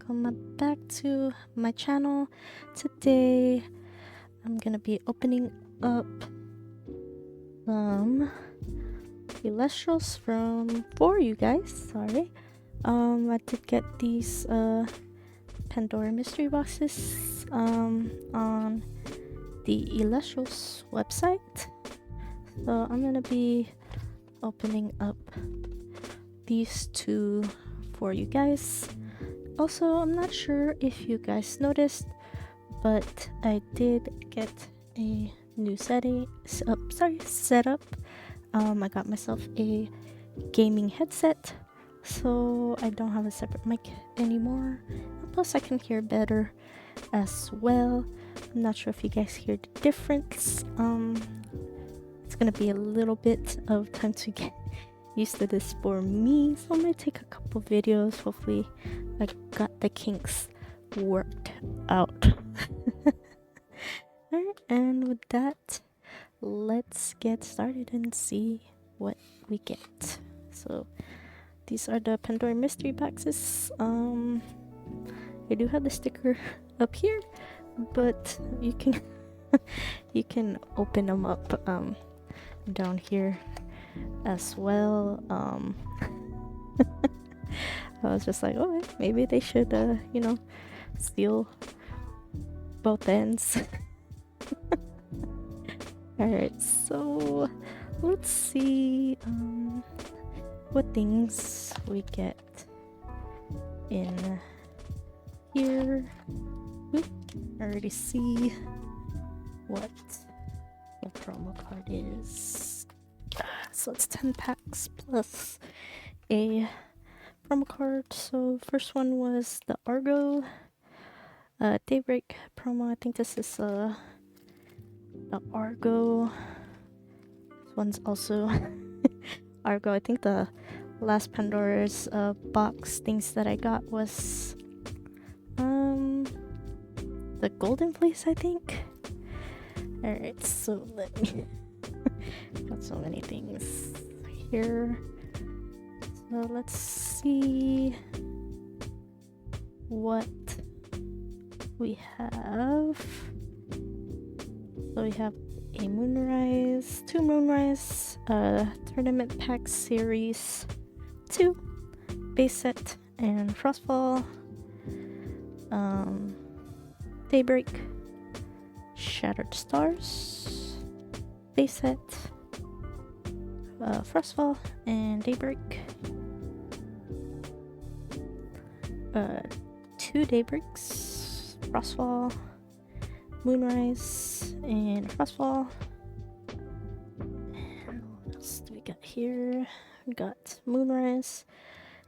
welcome back to my channel. Today I'm gonna be opening up Elestrals for you guys. Sorry. I did get these Pandora mystery boxes on the Elestrals website. So I'm gonna be opening up these two for you guys. Also, I'm not sure if you guys noticed, but I did get a new setup. I got myself a gaming headset, so I don't have a separate mic anymore. Plus, I can hear better as well. I'm not sure if you guys hear the difference. It's gonna be a little bit of time to get used to this for me, so I might take a couple videos. Hopefully I got the kinks worked out. Alright, and with that, let's get started and see what we get. So these are the Pandora mystery boxes. I do have the sticker up here, but you can you can open them up down here as well. I was just like, oh, maybe they should steal both ends. Alright, so let's see what things we get in here. Oop, I already see what the promo card is. So it's 10 packs plus a promo card. So first one was the Argo Daybreak promo. I think this is the Argo. This one's also Argo. I think the last Pandora's box things that I got was the Golden Place, I think. Alright, so let me got so many things here. So let's see what we have. So we have a Moonrise, two Moonrise, Tournament Pack Series 2, base set, and Frostfall, Daybreak, Shattered Stars, base set, Frostfall, and Daybreak. Two Daybreaks, Frostfall, Moonrise, and Frostfall. And what else do we got here? We got Moonrise,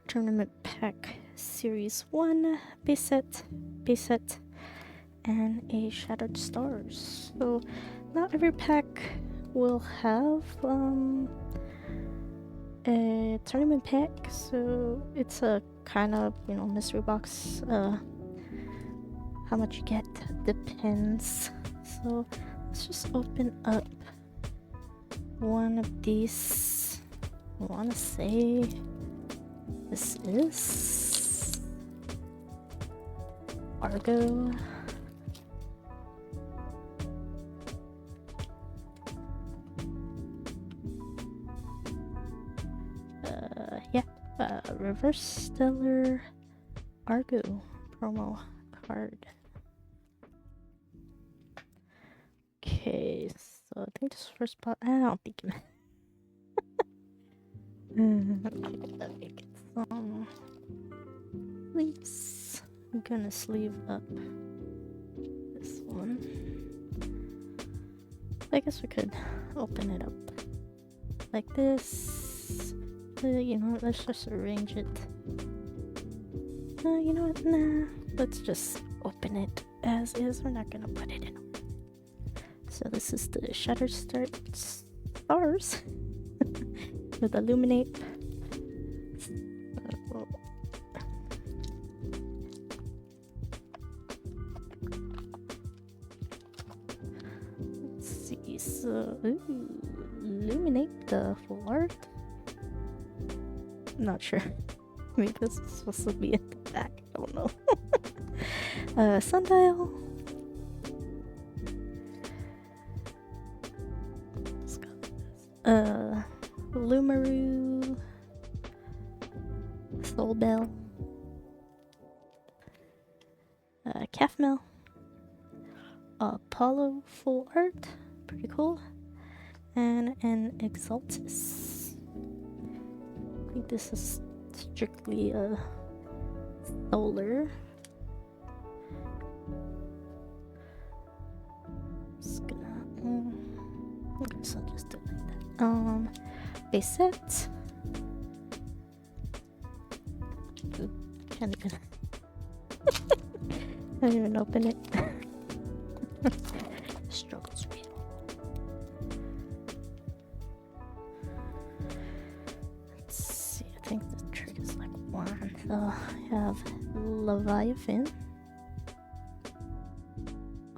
Tournament Pack Series 1, base set, and a Shattered Stars. So not every pack will have a tournament pack, so it's a kind of mystery box. How much you get depends. So let's just open up one of these. I want to say this is Argo. Reverse Stellar Argo promo card. Okay, so I think this first part. I don't think it. Let me get some sleeves. I'm gonna sleeve up this one. I guess we could open it up like this. Let's just arrange it. You know what? Nah, let's just open it as is. We're not gonna put it in. So this is the Shattered Stars with Illuminate. Let's see. So Illuminate the full art. Not sure. Maybe this is supposed to be at the back. I don't know. Sundial. Lumaru. Soul Bell. Calfmel. Apollo Full Art. Pretty cool. And an Exaltus. I think this is strictly a solar. Just gonna so just do it like that. Base set. Can't even can't even open it. Struggles real. Let's see, I think the trick is like one. So I have Leviathan,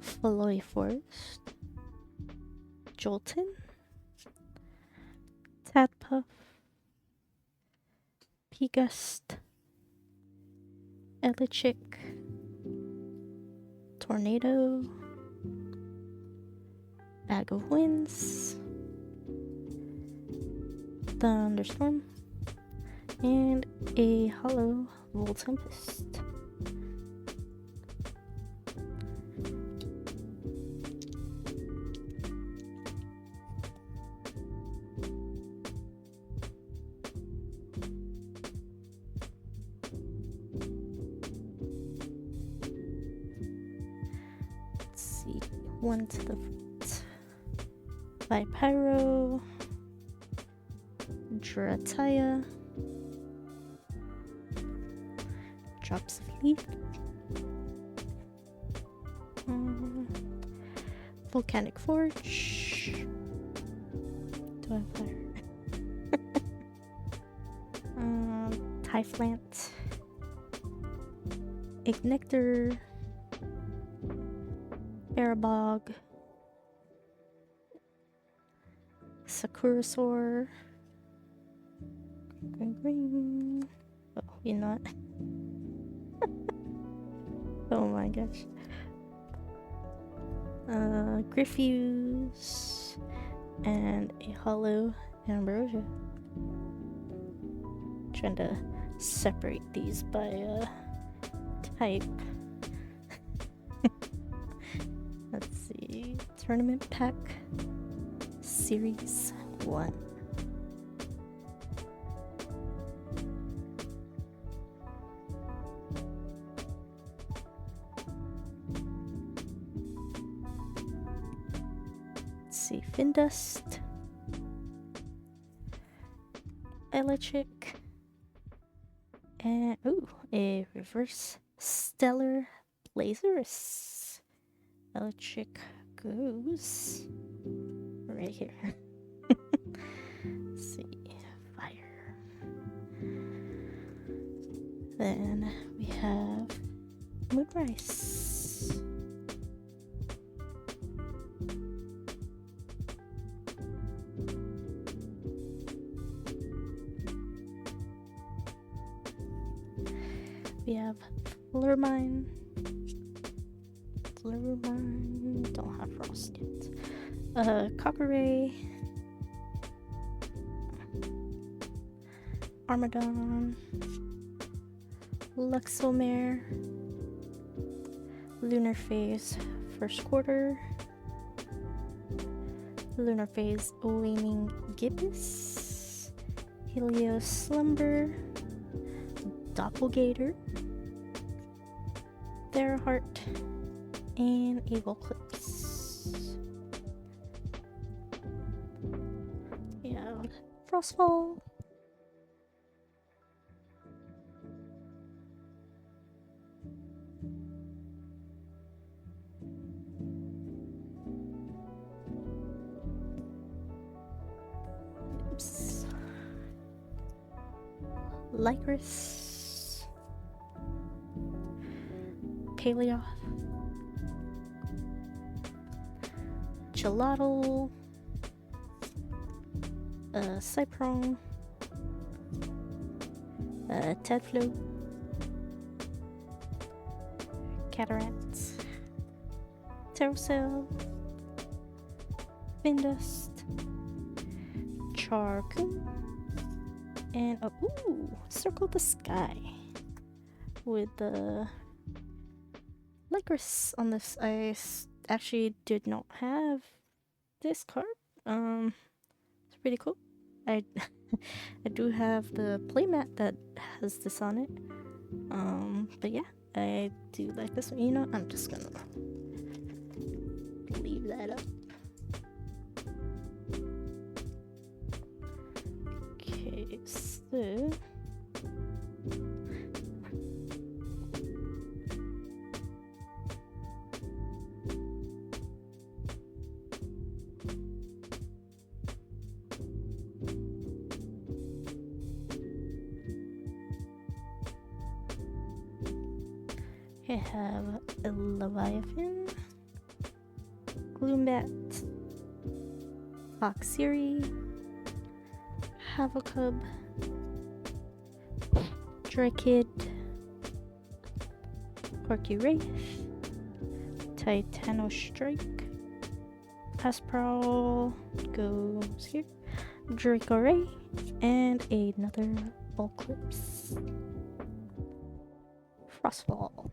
Floy Forest, Jolton, Tadpuff, Pegust, Elichick, Tornado, Bag of Winds, Thunderstorm, and a Hollow Voltempest. One to the front. Vipyro, Drataya, Drops of Leaf, Volcanic Forge. Do I have fire? Typhlant, Ignector, Airabog, Sakurasaur, green. Oh, you're not. Oh my gosh. Griffuse and a Hollow Ambrosia. Trying to separate these by type. Let's see. Tournament Pack Series 1. Let's see. Findust, Elichick, and a reverse Stellar Blazers. Elichick goes right here. Let's see, fire. Then we have Moonrise. We have Flurmine. Don't have Frost yet. Copperay, Armadon, Luxomare, Lunar Phase First Quarter, Lunar Phase Waning Gibbous, Helios Slumber, Doppelgator, Theraheart, and Evil Clips. Yeah, Frostfall. Oops. Lycris, Paleoth, Gelato, Cyprong, Tedflow, Cataracts, Terracell, Findust, Charcoon, and Circle the Sky with the Licorice on this. I actually did not have this card. It's pretty cool. I I do have the playmat that has this on it. But yeah, I do like this one. You know, I'm just gonna leave that up. Okay, so I have a Leviathan, Gloombat, Foxiri, Havocub, Drakid, Corky Wraith, Titanostrike, Asprowl goes here, Draco Ray, and another Volclips. Frostfall.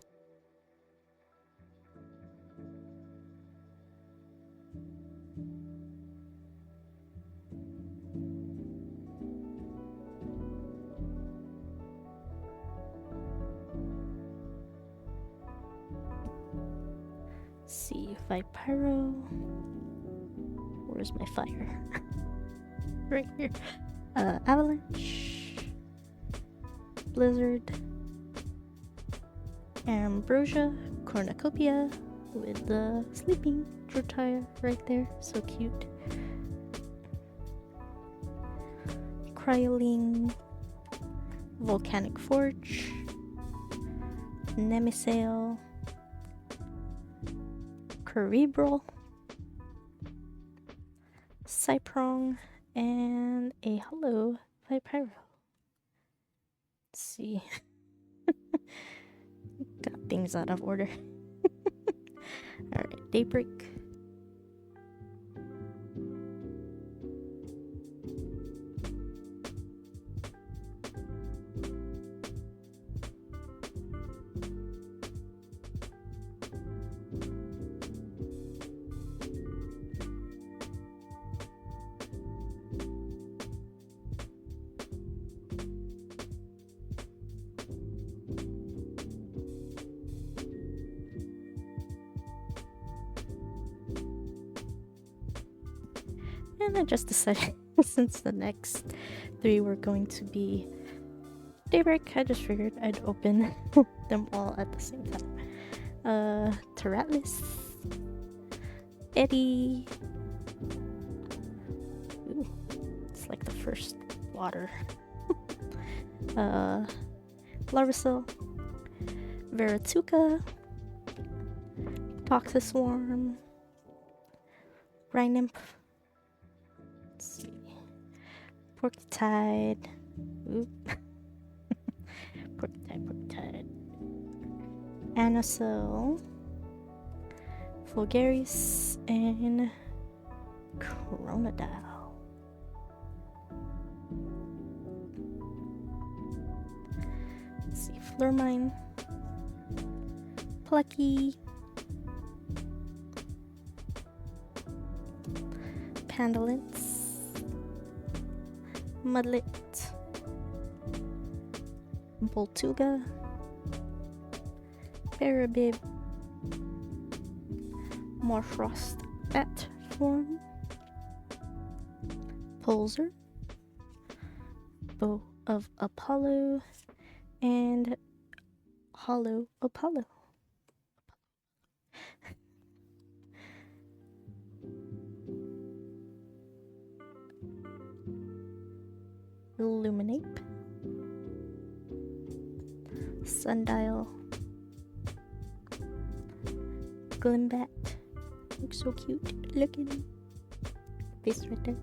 See if I pyro. Where's my fire? Right here. Avalanche, Blizzard, Ambrosia, Cornucopia with the sleeping Drotire right there. So cute. Cryoling, Volcanic Forge, Nemisail, Cerebral, Cyprong, and a Hollow Vipyro. Let's see. Got things out of order. Alright, Daybreak. And I just decided, since the next 3 were going to be Daybreak, I just figured I'd open them all at the same time. Terratlis, Eddie. Ooh, it's like the first water. Larvicel, Veratuka, Toxiswarm, Rhinymph. Let's see. Porcutide. Oop. Porcutide. Anacel. Fulgarius. And Chronodile. Let's see. Flormine. Plucky. Pandolence. Mudlet, Boltuga, Barabib, Morfrost Bat Form, Pulsar, Bow of Apollo, and Hollow Apollo. Illuminape, Sundial, Glimbat, looks so cute, look at him, face right there,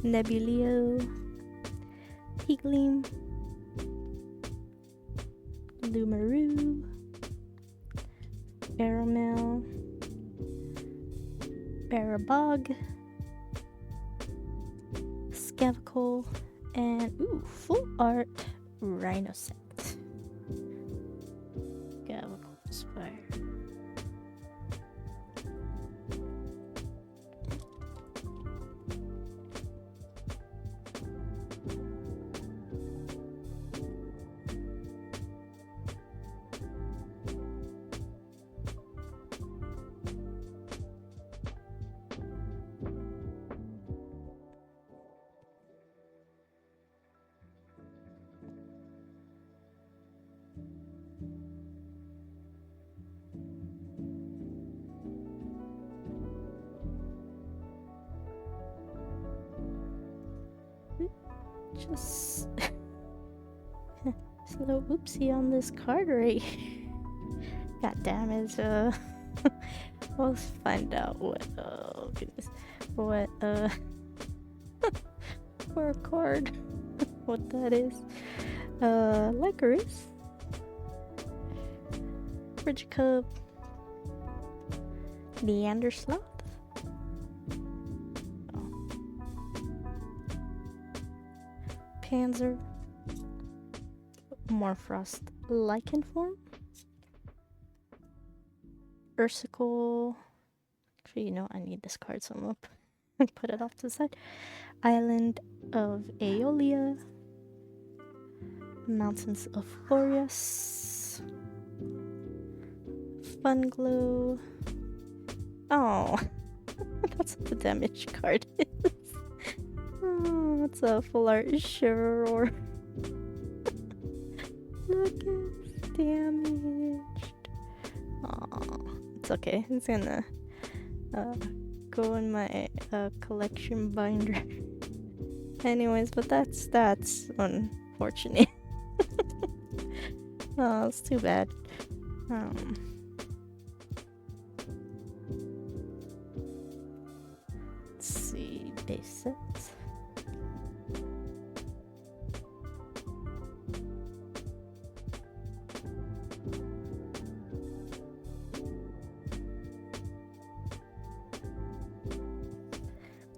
Nebuleo, Pigleam, Lumaroo, Aeromel, Barabog, Scavicle, and ooh, full art Rhinosect. Scavicle's fire. Just a little oopsie on this card right here. God damn it. Let's find out what, oh goodness, what, for a card, what that is. Licorice, Frigicup, Neander Sloth, Panzer, Morfrost Lichen Form, Ursicle. Actually, you know, I need this card, so I'm gonna put it off to the side. Island of Aeolia, Mountains of Boreas, Funglow. Oh, that's what the damage card is. Oh, it's a full art Shiver. Look, it's damaged. Oh, it's okay. It's gonna go in my collection binder. Anyways, but that's unfortunate. Oh, it's too bad. Let's see, base sets.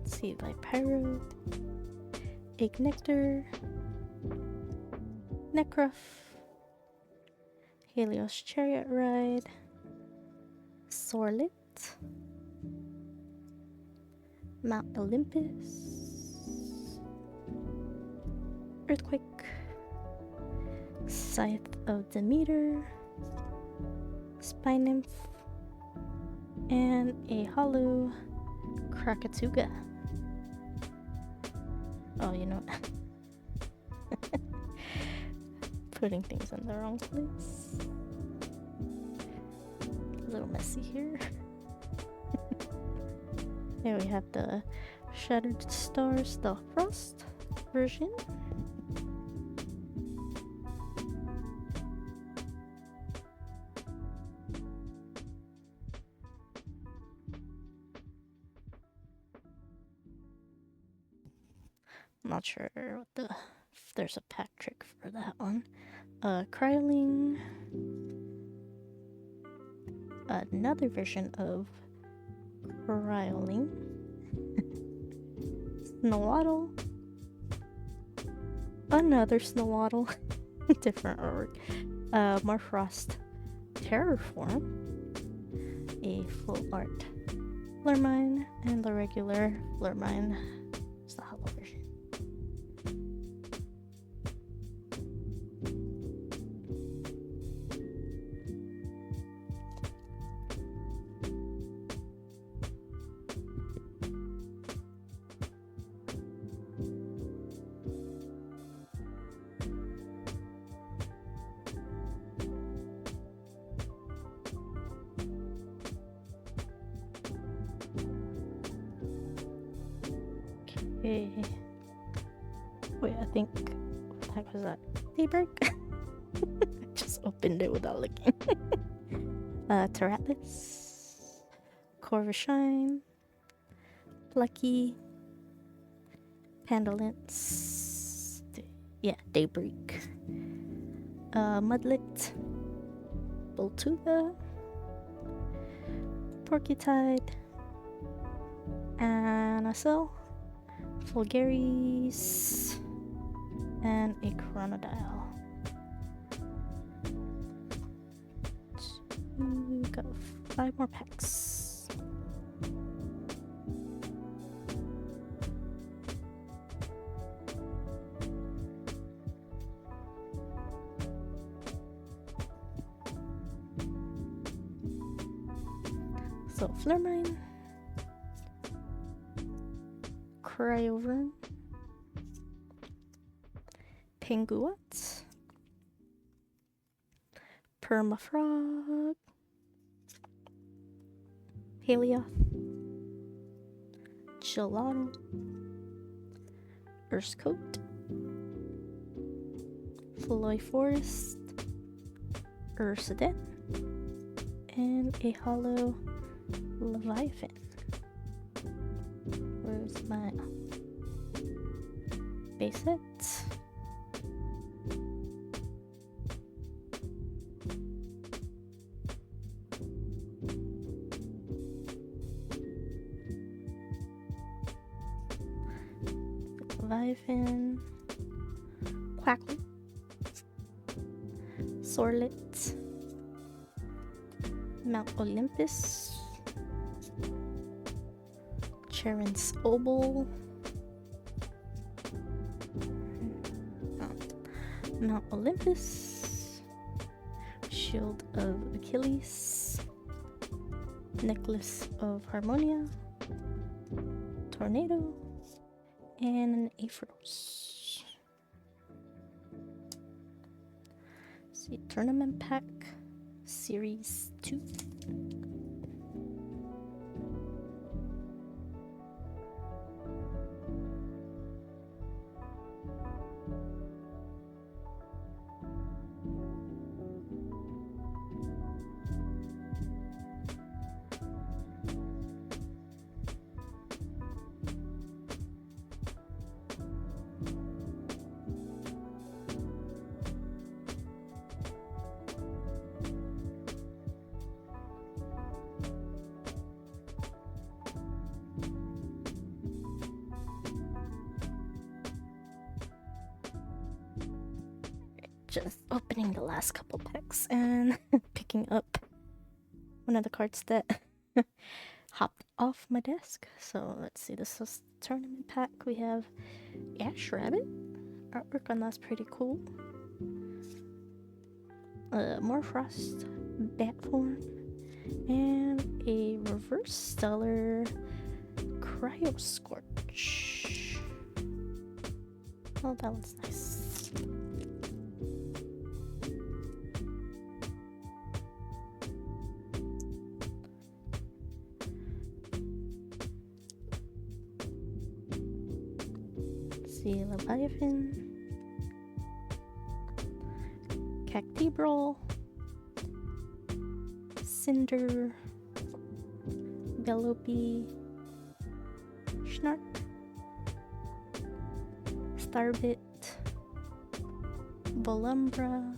Let's see, Pyro, Ignector, Necruff, Helios Chariot Ride, Sorlet, Mount Olympus, Earthquake, Scythe of Demeter, Spine Nymph, and a hollow Krakatuga. Oh, you know, putting things in the wrong place. A little messy here. Here we have the Shattered Stars, the Frost version. I'm not sure what if there's a pack trick for that one. Cryling. Another version of Cryling. Snowaddle. Another Snowaddle. Different artwork. Morfrost Terraform. A full art Flurmine, and the regular Flurmine is the hollow version. Okay. Wait, I think what the heck was that? Daybreak? I just opened it without looking. Terratlus, Corvishine, Plucky, Pandolence, Daybreak, Mudlet, Boltuga, Porcutide, Anacil, Fulgaris, and a Chronodile. We got 5 more packs. So Flurmine, Cryovern, Pinguat, Permafrog, Helios, Chillhop, Urskote, Floy Forest, Ursaden, and a hollow Leviathan. Where's my base set? Leviathan, Quackle, Sorlet, Mount Olympus, Charon's Obol, Mount Olympus, Shield of Achilles, Necklace of Harmonia, Tornado, and an Aphros. See, Tournament Pack Series 2. Just opening the last couple packs and picking up one of the cards that hopped off my desk. So let's see, this is tournament pack. We have Ash Rabbit. Artwork on that's pretty cool. Morfrost, Batform, and a Reverse Stellar Cryoscorch. Oh, that one's nice. See, Leviathan, Cactibral, Cinder, Bellopy, Snark, Starbit, Volumbra,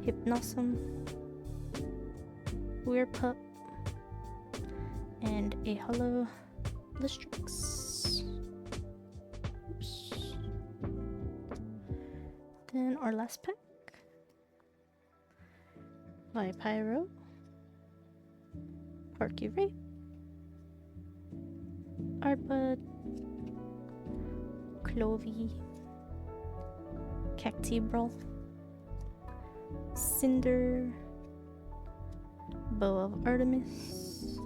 Hypnosum, Weirpup, and a hollow Listrix. Then our last pack, Vipyro, Arcuray, Arbud, Clovey, Cactibral, Cinder, Bow of Artemis,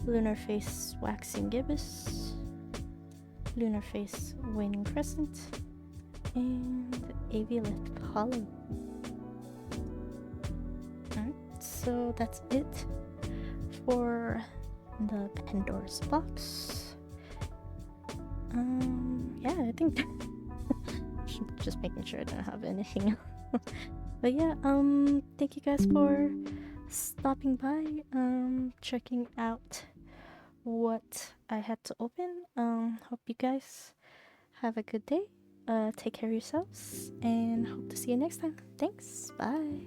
Lunarface Waxing Gibbous, Lunarface Waning Crescent, and Aviolith Hollow. Alright, so that's it for the Pandora's box. Yeah, I think just making sure I don't have anything else. But yeah, thank you guys for stopping by, checking out what I had to open. Hope you guys have a good day. Take care of yourselves and hope to see you next time. Thanks. Bye.